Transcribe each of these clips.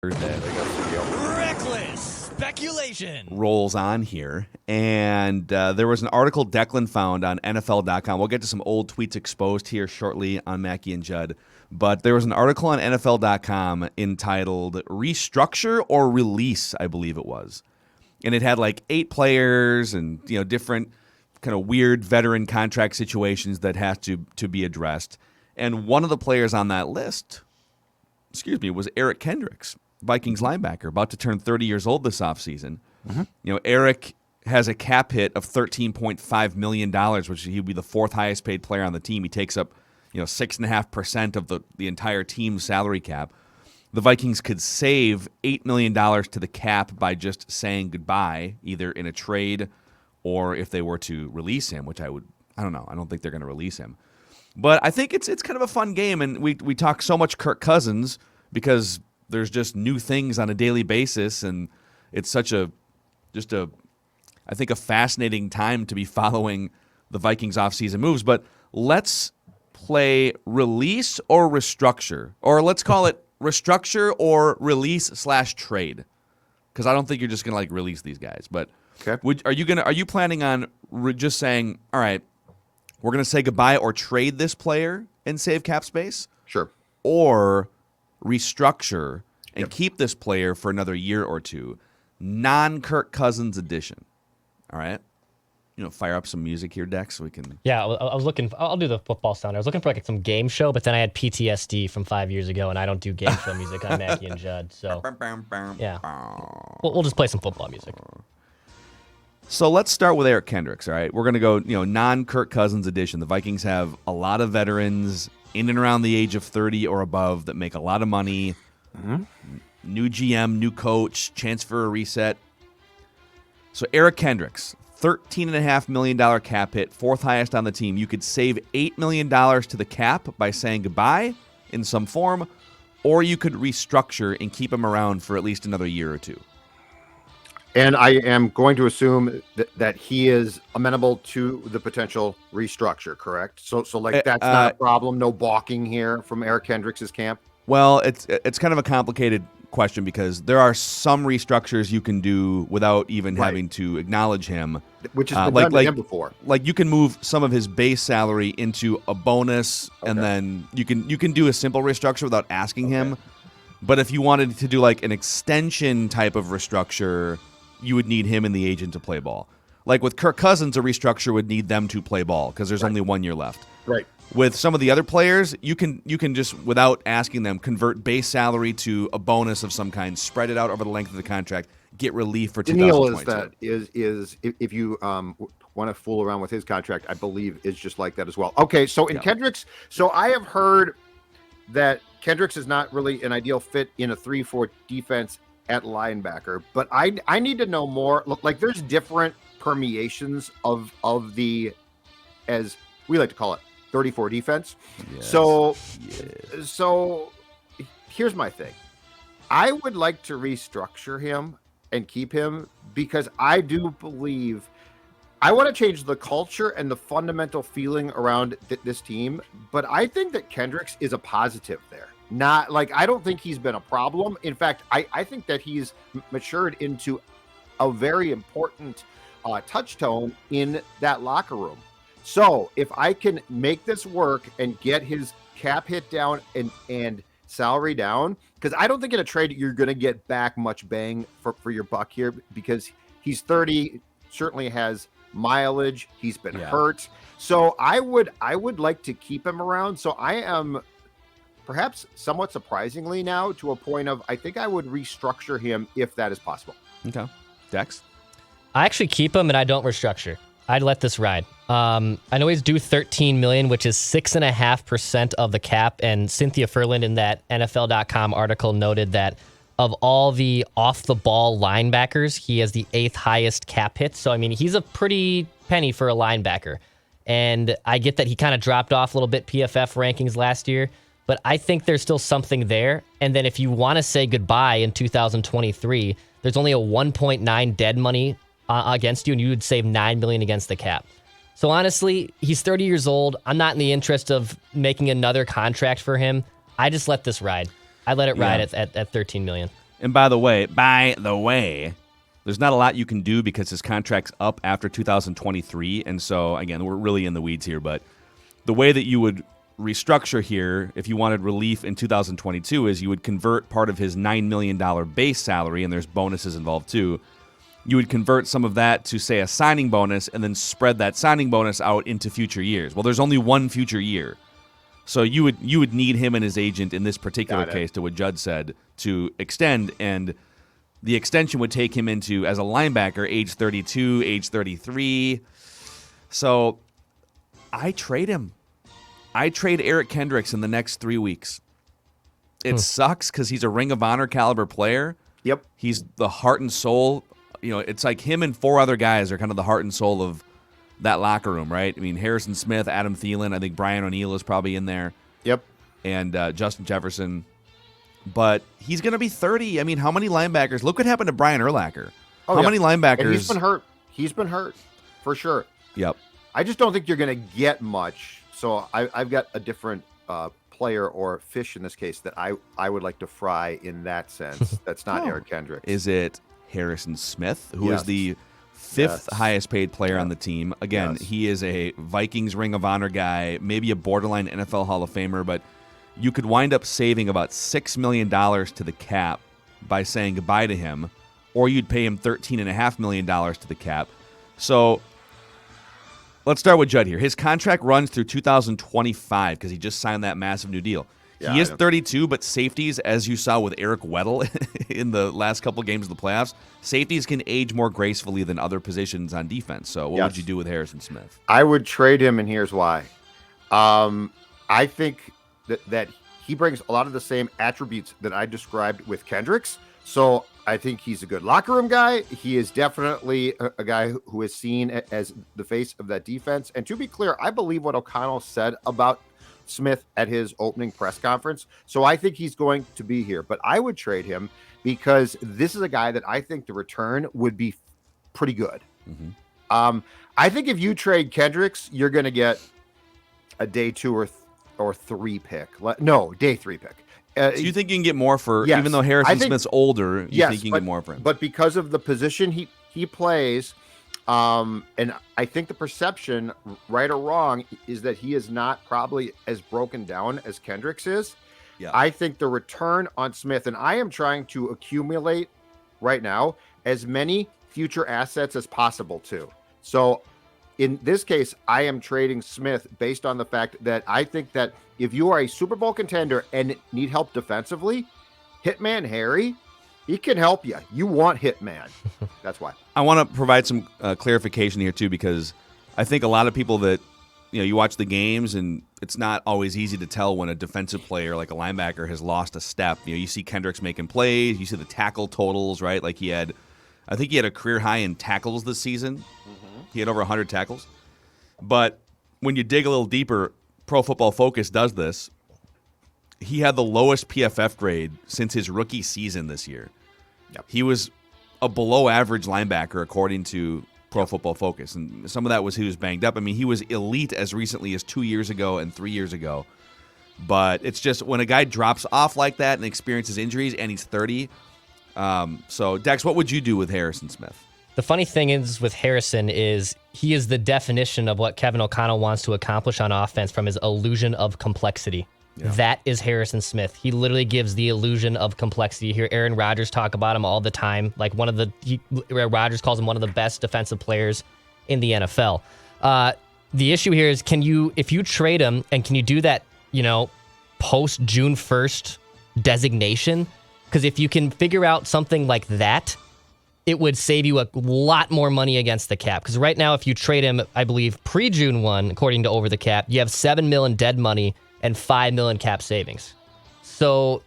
Thursday Reckless speculation rolls on here, and there was an article Declan found on NFL.com. We'll get to some old tweets exposed here shortly on Mackey and Judd, but there was an article on NFL.com entitled "Restructure or Release," I believe it was, and it had like 8 players and different kind of weird veteran contract situations that have to be addressed, and one of the players on that list, was Eric Kendricks, Vikings linebacker, about to turn 30 years old this offseason. Mm-hmm. Eric has a cap hit of $13.5 million, which he'd be the 4th highest paid player on the team. He takes up 6.5% of the entire team's salary cap. The Vikings could save $8 million to the cap by just saying goodbye, either in a trade or if they were to release him, which I don't know. I don't think they're going to release him. But I think it's kind of a fun game, and we talk so much Kirk Cousins because there's just new things on a daily basis, and it's such a fascinating time to be following the Vikings offseason moves. But let's play release or restructure, or let's call it restructure or release/trade, because I don't think you're just gonna release these guys. But okay. Are you planning on just saying, all right, we're going to say goodbye or trade this player and save cap space? Sure. Or restructure and keep this player for another year or two, non-Kirk Cousins edition. All right? Fire up some music here, Dex, so we can... Yeah, I was looking... I'll do the football sound. I was looking for some game show, but then I had PTSD from 5 years ago, and I don't do game show music on Mackey and Judd, so... Yeah. We'll just play some football music. So let's start with Eric Kendricks, all right? We're going to go, non-Kirk Cousins edition. The Vikings have a lot of veterans in and around the age of 30 or above that make a lot of money. Mm-hmm. New GM, new coach, chance for a reset. So Eric Kendricks, $13.5 million cap hit, 4th highest on the team. You could save $8 million to the cap by saying goodbye in some form, or you could restructure and keep him around for at least another year or two. And I am going to assume that he is amenable to the potential restructure, correct? So that's not a problem. No balking here from Eric Kendricks' camp. Well, it's kind of a complicated question because there are some restructures you can do without even having to acknowledge him, which has been done to him before. Like you can move some of his base salary into a bonus, and then you can do a simple restructure without asking him. But if you wanted to do an extension type of restructure, you would need him and the agent to play ball. Like with Kirk Cousins, a restructure would need them to play ball because there's only 1 year left. Right. With some of the other players, you can just, without asking them, convert base salary to a bonus of some kind, spread it out over the length of the contract, get relief for 2022. Is if you want to fool around with his contract, I believe is just like that as well. Okay, so in Kendricks, so I have heard that Kendricks is not really an ideal fit in a 3-4 defense at linebacker, but I need to know more. Look, there's different permeations of the, as we like to call it, 34 defense. Yes. So here's my thing. I would like to restructure him and keep him because I do believe I want to change the culture and the fundamental feeling around this team, but I think that Kendricks is a positive there. Not I don't think he's been a problem. In fact, I think that he's matured into a very important touchstone in that locker room. So if I can make this work and get his cap hit down and salary down, because I don't think in a trade you're going to get back much bang for your buck here because he's 30, certainly has mileage. He's been hurt. So I would like to keep him around. So I am perhaps somewhat surprisingly now to a point of I think I would restructure him if that is possible. Okay. Dex? I actually keep him and I don't restructure. I'd let this ride. I know he's due $13 million, which is 6.5% of the cap. And Cynthia Furland in that NFL.com article noted that of all the off-the-ball linebackers, he has the 8th highest cap hit. So, I mean, he's a pretty penny for a linebacker. And I get that he kind of dropped off a little bit PFF rankings last year, but I think there's still something there. And then if you want to say goodbye in 2023, there's only a 1.9 dead money against you, and you would save $9 million against the cap. So honestly, he's 30 years old. I'm not in the interest of making another contract for him. I just let this ride. I let it ride at $13 million. And by the way, there's not a lot you can do because his contract's up after 2023. And so, again, we're really in the weeds here. But the way that you would restructure here, if you wanted relief in 2022, is you would convert part of his $9 million base salary, and there's bonuses involved too. You would convert some of that to, say, a signing bonus and then spread that signing bonus out into future years. Well, there's only one future year. So you would need him and his agent in this particular case, to what Judd said, to extend, and the extension would take him into, as a linebacker, age 32, age 33. So I trade him. I trade Eric Kendricks in the next 3 weeks. It sucks because he's a Ring of Honor caliber player. Yep. He's the heart and soul. You know, it's like him and 4 other guys are kind of the heart and soul of that locker room, right? I mean, Harrison Smith, Adam Thielen, I think Brian O'Neill is probably in there. Yep. And Justin Jefferson. But he's going to be 30. I mean, how many linebackers? Look what happened to Brian Urlacher. How many linebackers? And he's been hurt. He's been hurt, for sure. Yep. I just don't think you're going to get much. So I've got a different player, or fish in this case, that I would like to fry in that sense. That's not Eric Kendricks. Is it Harrison Smith, who is the 5th highest paid player on the team? Again, he is a Vikings Ring of Honor guy, maybe a borderline NFL Hall of Famer, but you could wind up saving about $6 million to the cap by saying goodbye to him, or you'd pay him $13.5 million to the cap. So let's start with Judd here. His contract runs through 2025 because he just signed that massive new deal. Yeah, he is 32, but safeties, as you saw with Eric Weddle in the last couple games of the playoffs, safeties can age more gracefully than other positions on defense. So what would you do with Harrison Smith? I would trade him, and here's why. I think that he brings a lot of the same attributes that I described with Kendricks. So I think he's a good locker room guy. He is definitely a guy who is seen as the face of that defense. And to be clear, I believe what O'Connell said about Smith at his opening press conference. So I think he's going to be here, but I would trade him because this is a guy that I think the return would be pretty good. I think if you trade Kendricks, you're going to get a day 2 or 3 pick. No, day 3 pick. So you think you can get more for, even though Harrison Smith's older, you think you can get more for him? But because of the position he plays, and I think the perception, right or wrong, is that he is not probably as broken down as Kendricks is. Yeah. I think the return on Smith, and I am trying to accumulate right now as many future assets as possible too. So in this case, I am trading Smith based on the fact that I think that if you are a Super Bowl contender and need help defensively, Hitman Harry, he can help you. You want Hitman. That's why. I want to provide some clarification here too, because I think a lot of people that, you watch the games and it's not always easy to tell when a defensive player like a linebacker has lost a step. You see Kendricks making plays, you see the tackle totals, right? Like I think he had a career high in tackles this season. He had over 100 tackles. But when you dig a little deeper, Pro Football Focus does this. He had the lowest PFF grade since his rookie season this year. Yep. He was a below average linebacker according to Pro Football Focus, and some of that was he was banged up. I mean, he was elite as recently as 2 years ago and 3 years ago. But it's just when a guy drops off like that and experiences injuries, and he's 30. So, Dex, what would you do with Harrison Smith? The funny thing is with Harrison is he is the definition of what Kevin O'Connell wants to accomplish on offense from his illusion of complexity. Yeah. That is Harrison Smith. He literally gives the illusion of complexity. You hear Aaron Rodgers talk about him all the time. Like Rodgers calls him one of the best defensive players in the NFL. The issue here is if you trade him, and can you do that, post June 1st designation? Because if you can figure out something like that, it would save you a lot more money against the cap. Because right now, if you trade him, I believe pre-June 1, according to Over the Cap, you have $7 million dead money and $5 million cap savings. So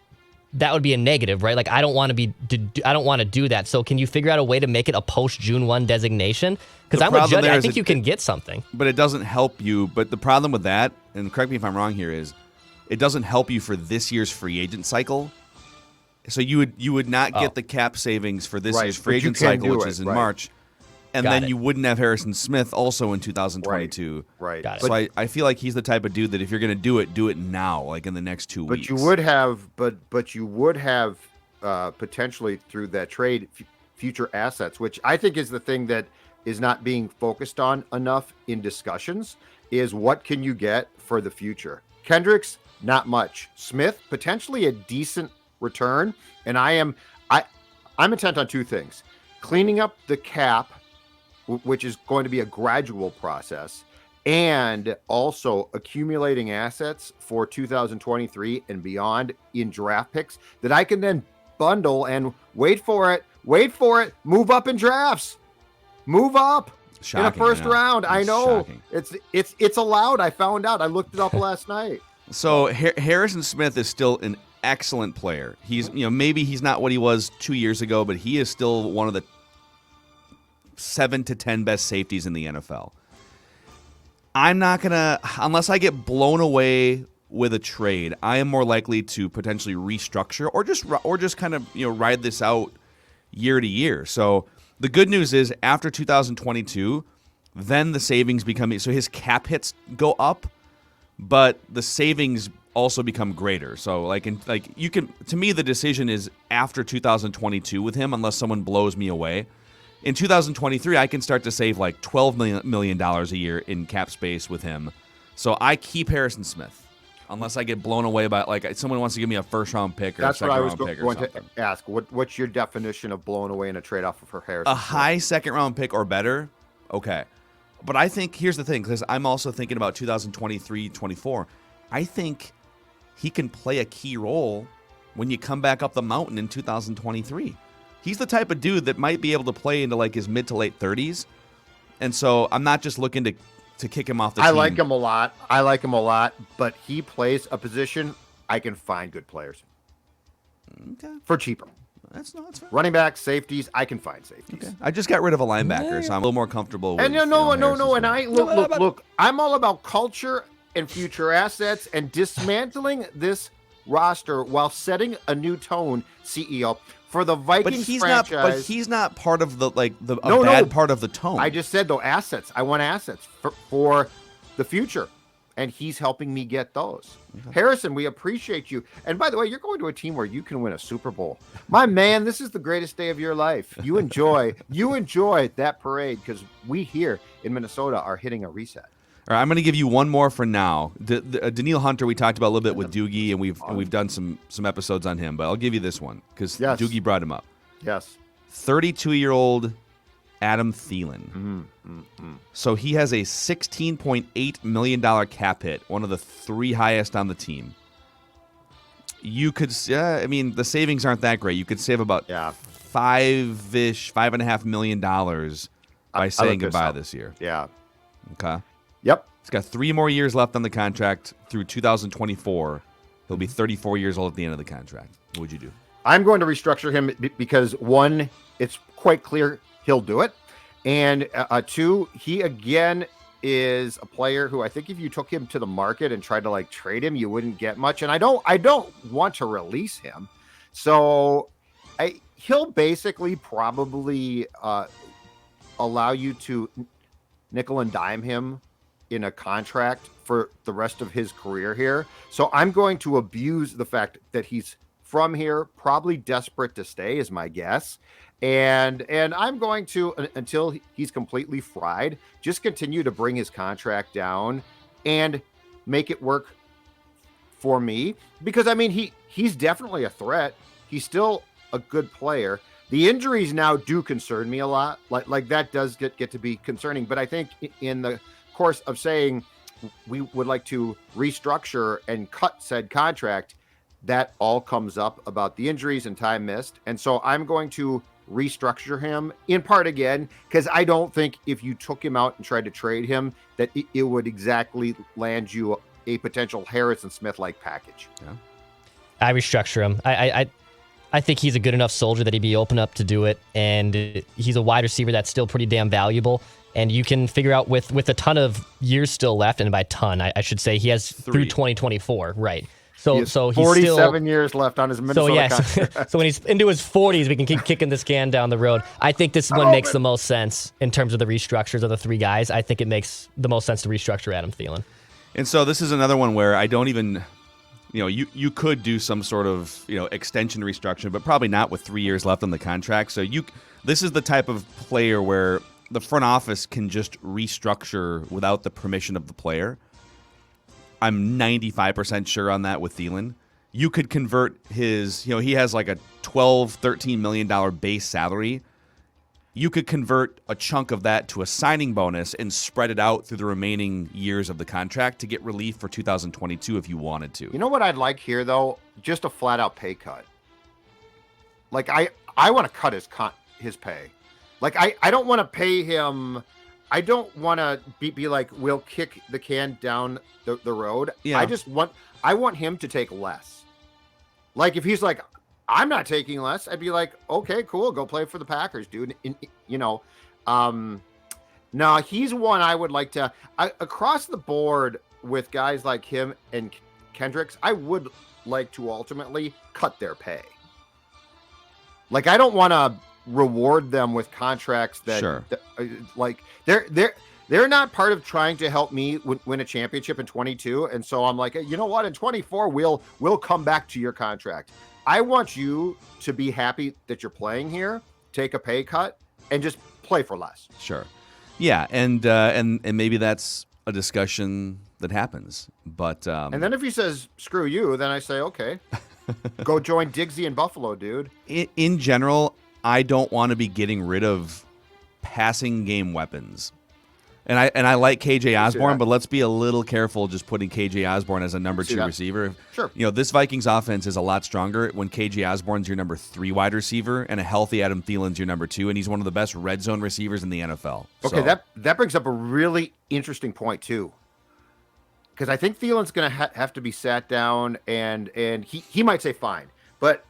that would be a negative, right? Like I don't want to do that. So can you figure out a way to make it a post-June 1 designation? Because I'm with Judd, I think you can get something. But it doesn't help you. But the problem with that, and correct me if I'm wrong here, is it doesn't help you for this year's free agent cycle. So you would not get the cap savings for this year's free agent cycle, which is in March. And then you wouldn't have Harrison Smith also in 2022. Right. Got it. So I feel like he's the type of dude that if you're going to do it now, like in the next 2 weeks. But you would have potentially through that trade future assets, which I think is the thing that is not being focused on enough in discussions, is what can you get for the future? Kendricks, not much. Smith, potentially a decent return. And I'm intent on two things: cleaning up the cap, which is going to be a gradual process, and also accumulating assets for 2023 and beyond in draft picks that I can then bundle and wait for it, move up in drafts, move up Shocking, in a first round. I know shocking. it's allowed. I found out. I looked it up last night. So Harrison Smith is still an excellent player. He's, maybe he's not what he was 2 years ago, but he is still one of the 7 to 10 best safeties in the NFL. I'm not gonna, unless I get blown away with a trade, I am more likely to potentially restructure or just kind of ride this out year to year. So the good news is after 2022, then the savings become, so his cap hits go up, but the savings also become greater. So you can, to me, the decision is after 2022 with him, unless someone blows me away. In 2023, I can start to save like $12 million a year in cap space with him. So I keep Harrison Smith, unless I get blown away by someone wants to give me a first-round pick or a second-round pick or something. Going to ask. What's your definition of blown away in a trade-off for Harrison A Smith? high second-round pick or better? Okay. But I think, here's the thing, because I'm also thinking about 2023-24. I think he can play a key role when you come back up the mountain in 2023. He's the type of dude that might be able to play into his mid to late 30s. And so I'm not just looking to kick him off the team. I like him a lot, but he plays a position I can find good players for cheaper. That's fair. Running backs, safeties, I can find safeties. Okay. I just got rid of a linebacker, so I'm a little more comfortable with And no, and I look, I'm all about culture and future assets and dismantling this roster while setting a new tone, CEO. For the Vikings franchise, he's not part of the bad part of the tone. I just said though, assets. I want assets for the future, and he's helping me get those. Okay. Harrison, we appreciate you. And by the way, you're going to a team where you can win a Super Bowl, my man. This is the greatest day of your life. You enjoy that parade, because we here in Minnesota are hitting a reset. All right, I'm going to give you one more for now. Daniil Hunter, we talked about a little bit with Doogie, and we've done some episodes on him, but I'll give you this one because Doogie brought him up. Yes. 32-year-old Adam Thielen. So he has a $16.8 million cap hit, one of the 3 highest on the team. You could, the savings aren't that great. You could save about $5.5 million by saying goodbye this year. Yeah. Okay. Yep. He's got 3 more years left on the contract through 2024. He'll be 34 years old at the end of the contract. What would you do? I'm going to restructure him because, 1, it's quite clear he'll do it. And 2, he again is a player who I think if you took him to the market and tried to trade him, you wouldn't get much. And I don't want to release him. So he'll basically probably allow you to nickel and dime him in a contract for the rest of his career here. So I'm going to abuse the fact that he's from here, probably desperate to stay is my guess. And I'm going to, until he's completely fried, just continue to bring his contract down and make it work for me. Because he's definitely a threat. He's still a good player. The injuries now do concern me a lot. Like that does get to be concerning. But I think in the course of saying we would like to restructure and cut said contract, that all comes up about the injuries and time missed. And so I'm going to restructure him in part again, because I don't think if you took him out and tried to trade him that it would exactly land you a potential Harrison Smith-like package. Yeah. I restructure him. I think he's a good enough soldier that he'd be open up to do it, and he's a wide receiver that's still pretty damn valuable. And you can figure out with a ton of years still left, and by ton, I should say he has 3 through 2024. Right. So he's 47 still, years left on his Minnesota contract. So when he's into his 40s, we can keep kicking this can down the road. I think this one makes the most sense in terms of the restructures of the 3 guys. I think it makes the most sense to restructure Adam Thielen. And so this is another one where I don't even you could do some sort of extension restructure, but probably not with 3 years left on the contract. So this is the type of player where the front office can just restructure without the permission of the player. I'm 95% sure on that with Thielen. You could convert his, he has like a $12, $13 million base salary. You could convert a chunk of that to a signing bonus and spread it out through the remaining years of the contract to get relief for 2022 if you wanted to. You know what I'd like here, though? Just a flat-out pay cut. Like, I want to cut his pay. Like, I don't want to pay him. I don't want to be like, we'll kick the can down the road. Yeah. I want him to take less. Like, if he's like, I'm not taking less, I'd be like, okay, cool, go play for the Packers, dude. No, he's one I would like to across the board with guys like him and Kendricks. I would like to ultimately cut their pay. Like, I don't want to reward them with contracts that, sure. Like they're not part of trying to help me win a championship in 22. And so I'm like, you know what? In 24, we'll come back to your contract. I want you to be happy that you're playing here, take a pay cut, and just play for less. Sure. Yeah, and maybe that's a discussion that happens. But and then if he says screw you, then I say okay, go join Diggsy in Buffalo, dude. In general, I don't want to be getting rid of passing game weapons. And I like KJ Osborne, but let's be a little careful just putting KJ Osborne as a number 2 receiver. Sure. This Vikings offense is a lot stronger when KJ Osborne's your number 3 wide receiver and a healthy Adam Thielen's your number 2, and he's one of the best red zone receivers in the NFL. Okay, that brings up a really interesting point too. Because I think Thielen's going to have to be sat down, and he might say fine. But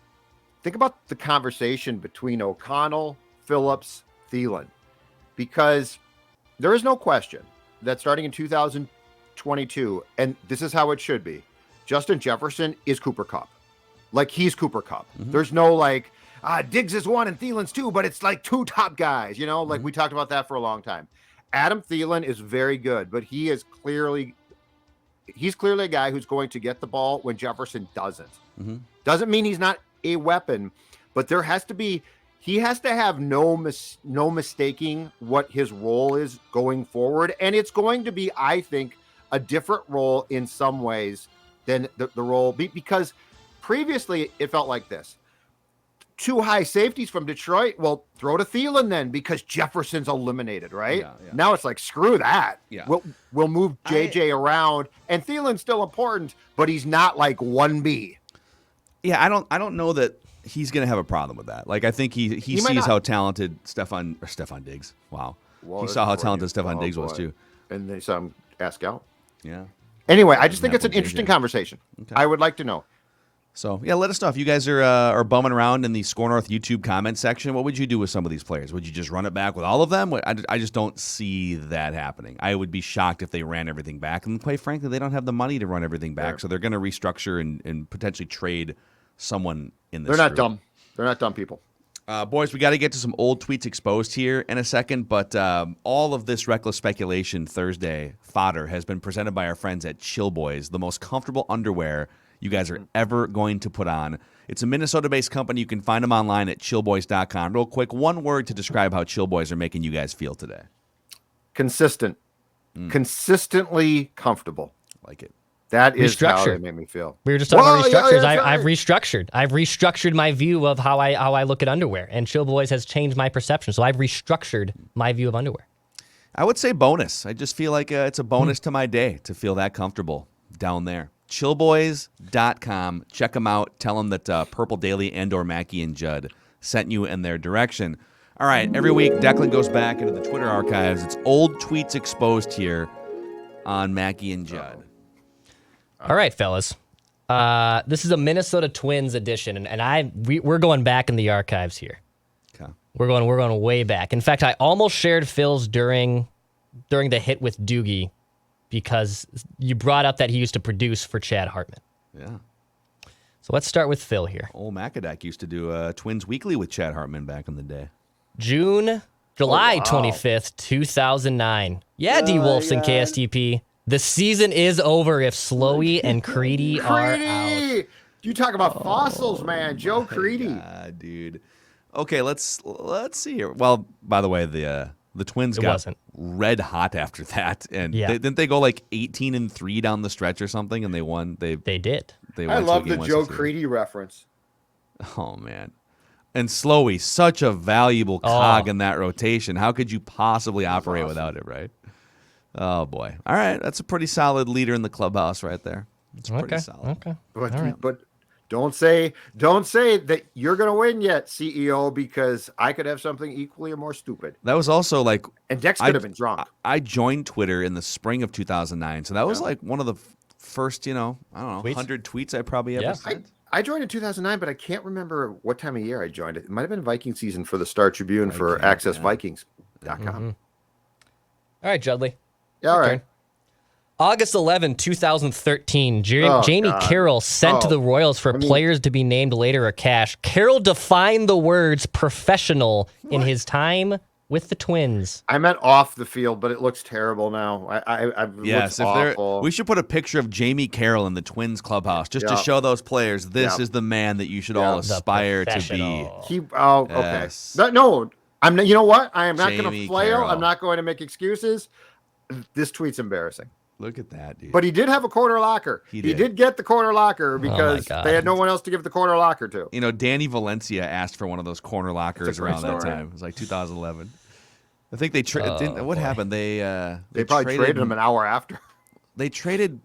think about the conversation between O'Connell, Phillips, Thielen. Because there is no question that starting in 2022, and this is how it should be, Justin Jefferson is Cooper Kupp. Like, he's Cooper Kupp. Mm-hmm. There's no like, Diggs is 1 and Thielen's 2, but it's like 2 top guys, like we talked about that for a long time. Adam Thielen is very good, but he's clearly a guy who's going to get the ball when Jefferson doesn't. Mm-hmm. Doesn't mean he's not a weapon, but he has to have no mistaking what his role is going forward. And it's going to be, I think, a different role in some ways than the role, because previously it felt like this. 2 high safeties from Detroit. Well, throw to Thielen then, because Jefferson's eliminated, right? Yeah. Now it's like, screw that. Yeah. We'll move JJ around, and Thielen's still important, but he's not like 1B. Yeah, I don't know that he's going to have a problem with that. Like, I think he sees how talented Stefan Diggs. Wow. He saw how talented Stefan Diggs was too. And they saw him ask out. Yeah. Anyway, I just think it's an interesting conversation. Okay. I would like to know. So, yeah, let us know if you guys are bumming around in the SKOR North YouTube comment section. What would you do with some of these players? Would you just run it back with all of them? I just don't see that happening. I would be shocked if they ran everything back. And quite frankly, they don't have the money to run everything back. So they're going to restructure and potentially trade someone in this They're not group. dumb. They're not dumb people. Boys, we got to get to some old tweets exposed here in a second, but all of this reckless speculation Thursday fodder has been presented by our friends at Chill Boys, the most comfortable underwear you guys are ever going to put on. It's a Minnesota-based company. You can find them online at chillboys.com. Real quick, one word to describe how Chill Boys are making you guys feel today. Consistent. Consistently comfortable. Like it. That is how they make me feel. We were just talking about restructures. I've restructured. I've restructured my view of how I look at underwear, and Chill Boys has changed my perception. So I've restructured my view of underwear. I would say bonus. I just feel like it's a bonus to my day to feel that comfortable down there. Chillboys.com. Check them out. Tell them that Purple Daily and or Mackie and Judd sent you in their direction. All right, every week Declan goes back into the Twitter archives. It's old tweets exposed here on Mackie and Judd. All right, fellas. This is a Minnesota Twins edition, and we're going back in the archives here. Okay. We're going way back. In fact, I almost shared Phil's during the hit with Doogie because you brought up that he used to produce for Chad Hartman. Yeah. So let's start with Phil here. Old Macadac used to do Twins Weekly with Chad Hartman back in the day. July 25th, 2009. Yeah, D. Wolfson, KSTP. The season is over if Slowey and Creedy are out. Creedy! You talk about fossils, man. Joe Creedy. God, dude. Okay, let's see here. Well, by the way, the Twins got red hot after that, and didn't they go like 18-3 down the stretch or something, and they won? They did. I love the Joe Creedy reference. Oh man. And Slowey, such a valuable cog in that rotation. How could you possibly operate without it, right? Oh boy. All right, that's a pretty solid leader in the clubhouse right there. It's pretty solid. Okay. But don't say that you're going to win yet, CEO, because I could have something equally or more stupid. That was also like, and Dex could have been drunk. I joined Twitter in the spring of 2009, so that was like one of the first, I don't know, 100 tweets I probably ever sent. I joined in 2009, but I can't remember what time of year I joined it. It might have been Viking season for the Star Tribune for AccessVikings.com. Mm-hmm. All right, Judley. Yeah, all right. August 11, 2013, Jamie Carroll sent to the Royals for players to be named later or cash. Carroll defined the words professional in his time with the Twins. I meant off the field, but it looks terrible now. Yes, we should put a picture of Jamie Carroll in the Twins clubhouse just to show those players this is the man that you should all aspire to be. Okay. No, you know what? I am not going to flail. Carroll. I'm not going to make excuses. This tweet's embarrassing. Look at that, dude. But he did have a corner locker. He did get the corner locker because they had no one else to give the corner locker to. Danny Valencia asked for one of those corner lockers around that time. It was like 2011. I think they traded. What happened? They probably traded him an hour after. They traded.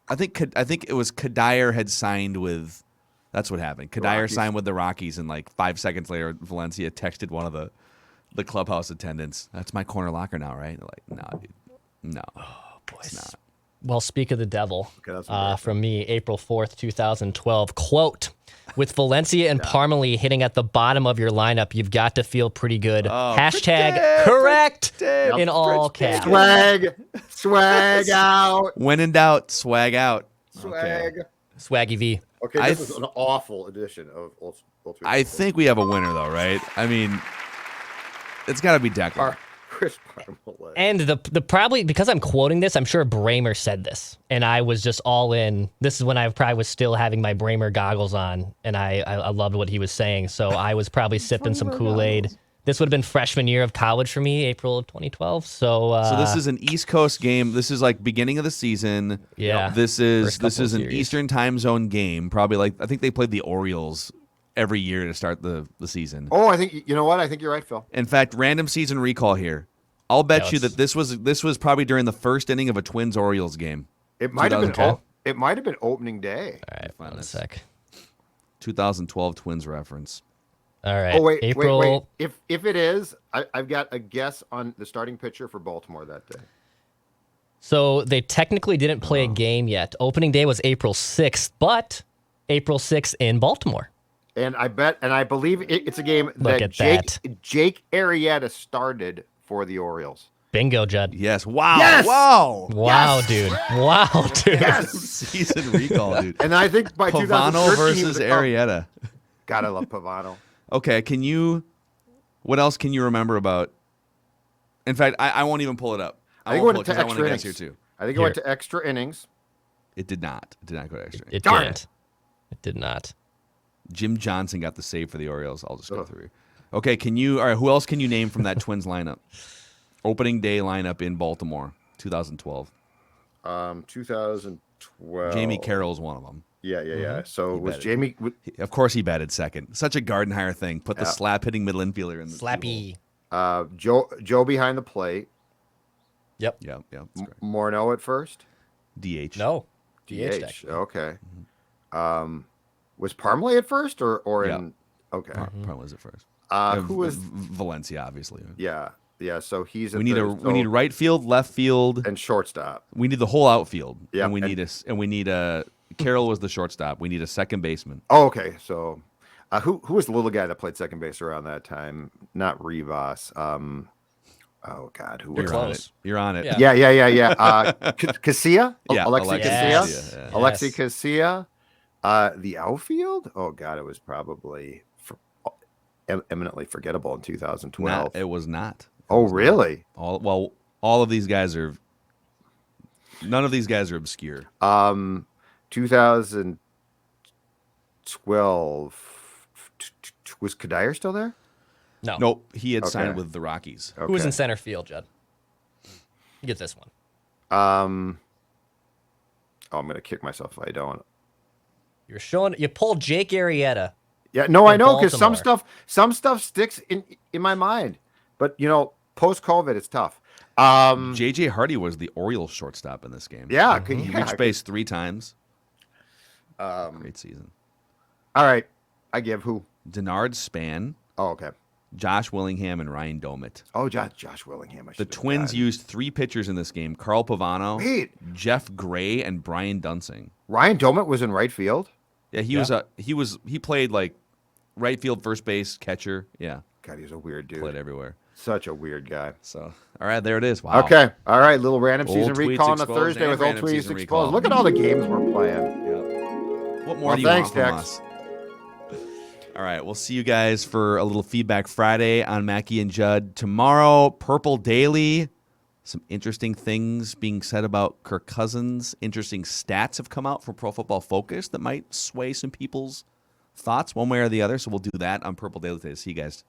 I think it was Kadire had signed with. That's what happened. Kadire signed with the Rockies, and like 5 seconds later, Valencia texted one of the clubhouse attendants. That's my corner locker now, right? They're like, no, dude. No. It's not. Well, speak of the devil, from me, April 4th, 2012, quote, with Valencia and Parmalee hitting at the bottom of your lineup, you've got to feel pretty good. Hashtag correct in all caps. Swag out. When in doubt, swag out. Swag. Swaggy V. Okay, this is an awful edition of Old I think we have a winner, though, right? I mean, it's got to be Declan. Chris Parmalee. And the probably, because I'm quoting this, I'm sure Bramer said this, and I was just all in. This is when I probably was still having my Bramer goggles on, and I loved what he was saying, so I was probably sipping some Kool-Aid. This would have been freshman year of college for me, April of 2012. So this is an East Coast game. This is like beginning of the season. Yeah. This is an Eastern time zone game. Probably I think they played the Orioles every year to start the season. Oh, I think you know what? I think you're right, Phil. In fact, random season recall here. I'll bet you that this was probably during the first inning of a Twins Orioles game. It might have been. It might have been opening day. All right, one sec. 2012 Twins reference. All right. Oh wait, April. Wait. If it is, I've got a guess on the starting pitcher for Baltimore that day. So they technically didn't play a game yet. Opening day was April 6th, but April 6th in Baltimore. And I believe it's a game that Jake Arrieta started for the Orioles. Bingo, Judd. Yes. Wow. Yes! Wow. Wow, Yes! dude. Wow, dude. Yes. Season recall, dude. And I think by Pavano 2013 versus Arrieta. God, I love Pavano. Okay, what else can you remember about? In fact, I won't even pull it up. I think it went to extra innings. Here too. I think it went to extra innings. It did not. It did not go to extra innings. It didn't. It did not. Jim Johnson got the save for the Orioles. I'll just go through. Okay, all right, who else can you name from that Twins lineup? Opening day lineup in Baltimore, 2012. 2012. Jamie Carroll is one of them. Yeah. Mm-hmm. So it was Jamie. Of course he batted second. Such a Gardenhire thing. Put the slap hitting middle infielder in the Slappy. Joe behind the plate. Yep. Morneau at first. DH. No. DH. Okay. Was Parmalee at first or in? Okay. Parmalee was at first. Who was Valencia? Obviously. Yeah. So he's. We need right field, left field, and shortstop. We need the whole outfield. Yeah. And we need a. Carroll was the shortstop. We need a second baseman. Oh, okay. So, who was the little guy that played second base around that time? Not Rivas. Oh God, who was You're on it. Yeah. Casilla. Yeah. Alexi Casilla. Yeah. Alexi Casilla. The outfield. Oh God, it was probably eminently forgettable in 2012. It was not. Oh really? All of these guys are. None of these guys are obscure. 2012. Was Kadire still there? No. Nope, he had Okay. signed with the Rockies. Who was in center field, Judd? You get this one. I'm gonna kick myself if I don't. You pulled Jake Arrieta. Yeah, no, I in know, because Baltimore. some stuff sticks in my mind. But post COVID, it's tough. J.J. Hardy was the Orioles shortstop in this game. Yeah, He reached base 3 times. Great season. All right, I give who? Denard Span, Oh, okay. Josh Willingham, and Ryan Domit. Oh, Josh Willingham. The Twins used 3 pitchers in this game: Carl Pavano, Wait, Jeff Gray, and Brian Dunsing. Ryan Domit was in right field. Yeah, he played like right field, first base, catcher. Yeah, God, he's a weird dude. played everywhere. Such a weird guy. So, all right, there it is. Wow. Okay, all right. Little random Old season tweets recall on a exposed Thursday and with old random tweets season exposed. recall. Look at all the games we're playing. Yep. What more Well, do you thanks, want from Dex. us? All right, we'll see you guys for a little feedback Friday on Mackie and Judd. Tomorrow, Purple Daily. Some interesting things being said about Kirk Cousins. Interesting stats have come out from Pro Football Focus that might sway some people's thoughts one way or the other. So we'll do that on Purple Daily today. See you guys.